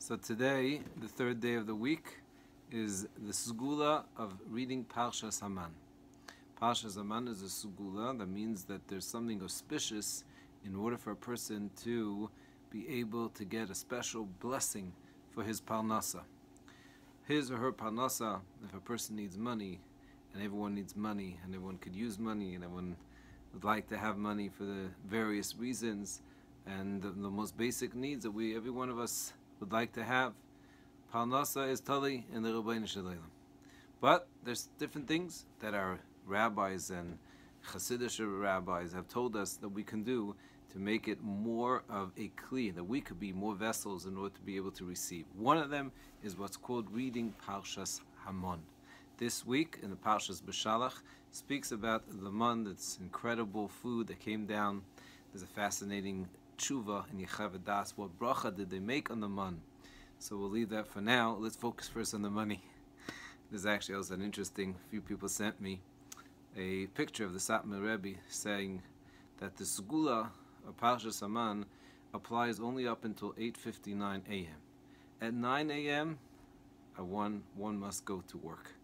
So today, the third day of the week, is the segula of reading parshas haman. Parshas haman is a segula that means that there's something auspicious in order for a person to be able to get a special blessing for his parnasa. His or her parnasa, if a person needs money, and everyone needs money, and everyone could use money, and everyone would like to have money for the various reasons, and the most basic needs that every one of us would like to have. Parnasa is tali in the Rabbeinu Shalom. But there's different things that our rabbis and Hasidic rabbis have told us that we can do to make it more of a kli, that we could be more vessels in order to be able to receive. One of them is what's called reading parshas haman. This week in the parshas B'Shalach speaks about the man, that's incredible food that came down. There's a fascinating tshuva in Yechav Das. What bracha did they make on the man? So we'll leave that for now. Let's focus first on the money. There's actually also an interesting, few people sent me a picture of the Satmar Rebbe saying that the segula of Parshas Haman applies only up until 8:59 a.m. At 9 a.m., one must go to work.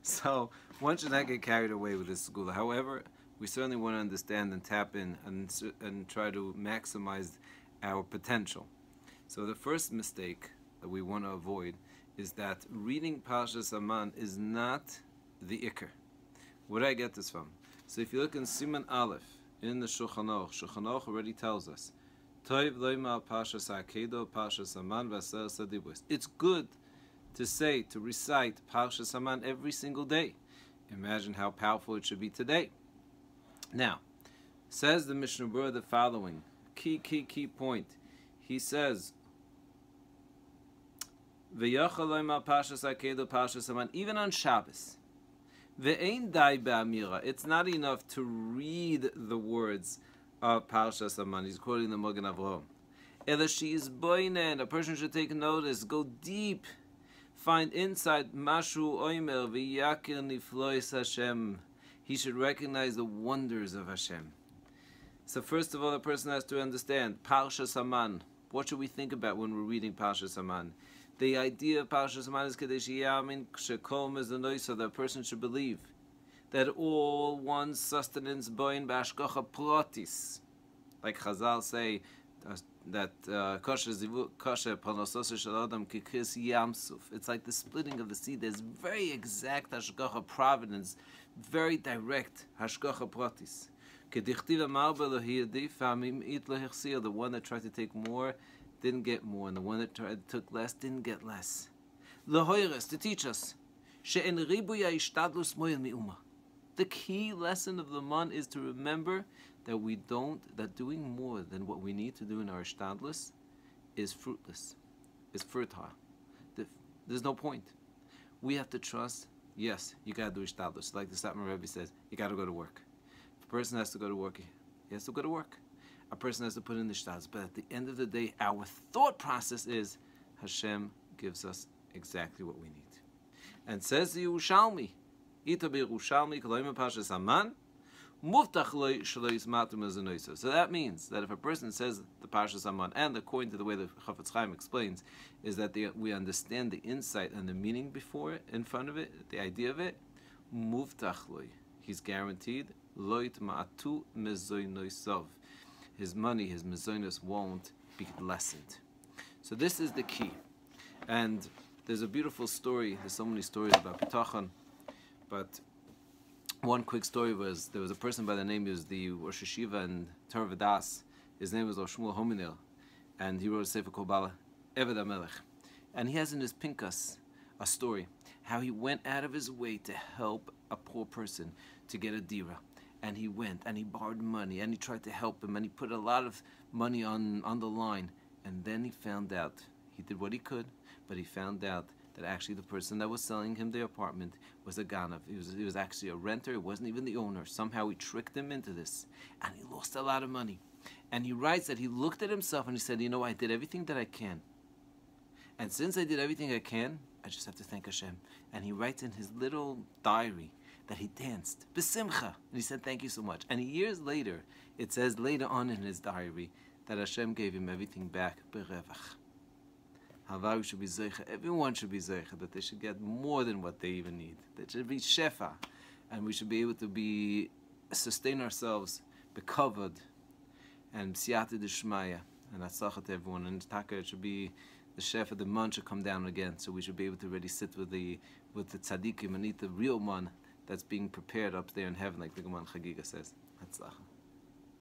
So one should not get carried away with this segula. However, we certainly want to understand and tap in and try to maximize our potential. So the first mistake that we want to avoid is that reading Parshas Haman is not the Iker. Where did I get this from? So if you look in Siman Aleph, in the Shulchan Aruch already tells us, Toiv loymar Parshas HaKedo, Parshas Haman, v'aser sadibus. It's good to say, to recite Parshas Haman every single day. Imagine how powerful it should be today. Now, says the Mishnah Berurah the following, key point. He says, V'yochel loymar Parshas HaKedo, Parshas Haman, even on Shabbos. Ve'ein dai ba'amira. It's not enough to read the words of Parshas Haman. He's quoting the Magen Avraham. Ela she's boinen. A person should take notice, go deep, find inside mashu oimer v'yakir niflois Hashem. He should recognize the wonders of Hashem. So first of all, the person has to understand Parshas Haman. What should we think about when we're reading Parshas Haman? The idea of Parshas Haman is so that a person should believe that all one's sustenance boin b'ashkocha pratis, like Chazal say that kosher parnasos shel adam kikris yamsuf. It's like the splitting of the sea. There's very exact hashgacha providence, very direct hashgacha pratis. The one that tried to take more didn't get more, and the one that took less didn't get less. To teach us, the key lesson of the man is to remember that doing more than what we need to do in our ishtadlus is fruitless, is fertile. There's no point. We have to trust. Yes, you gotta do ishtadlus. Like the Satmar Rebbe says, you gotta go to work. If a person has to go to work, he has to go to work. A person has to put in the shtas, but at the end of the day, our thought process is Hashem gives us exactly what we need. And says the Yerushalmi, Ita b'Yerushalmi k'loim parshas Haman, muftach lo shelo yismatu mezanoso. So that means that if a person says the parshas Haman, and according to the way the Chafetz Chaim explains, is that we understand the insight and the meaning before it, in front of it, the idea of it, muftach lo, he's guaranteed lo yitma'atu mezonosov. His money, his mezonos won't be lessened. So this is the key. And there's a beautiful story. There's so many stories about Bitachon. But one quick story was, there was a person by the name, of the Rosh Hashiva and Torah V'das. His name was Shmuel Hominel. And he wrote a sefer called Bala Eved HaMelech. And he has in his Pinkas a story, how he went out of his way to help a poor person to get a dira. And he went, and he borrowed money, and he tried to help him, and he put a lot of money on the line. And then he found out, he did what he could, but he found out that actually the person that was selling him the apartment was a ganav. He was actually a renter, he wasn't even the owner. Somehow he tricked him into this, and he lost a lot of money. And he writes that he looked at himself and he said, you know, I did everything that I can. And since I did everything I can, I just have to thank Hashem. And he writes in his little diary that he danced, b'simcha, and he said, thank you so much. And years later, it says later on in his diary that Hashem gave him everything back, b'revach. Havar should be zeicha. Everyone should be zeicha, that they should get more than what they even need. They should be shefa, and we should be able to sustain ourselves, be covered, and siyata d'shmaya, and atzlacha to everyone. And taka, it should be the shefa, the man should come down again, so we should be able to really sit with the tzaddikim and eat the real man that's being prepared up there in heaven, like the Gemara Chagiga says. Atzlacha.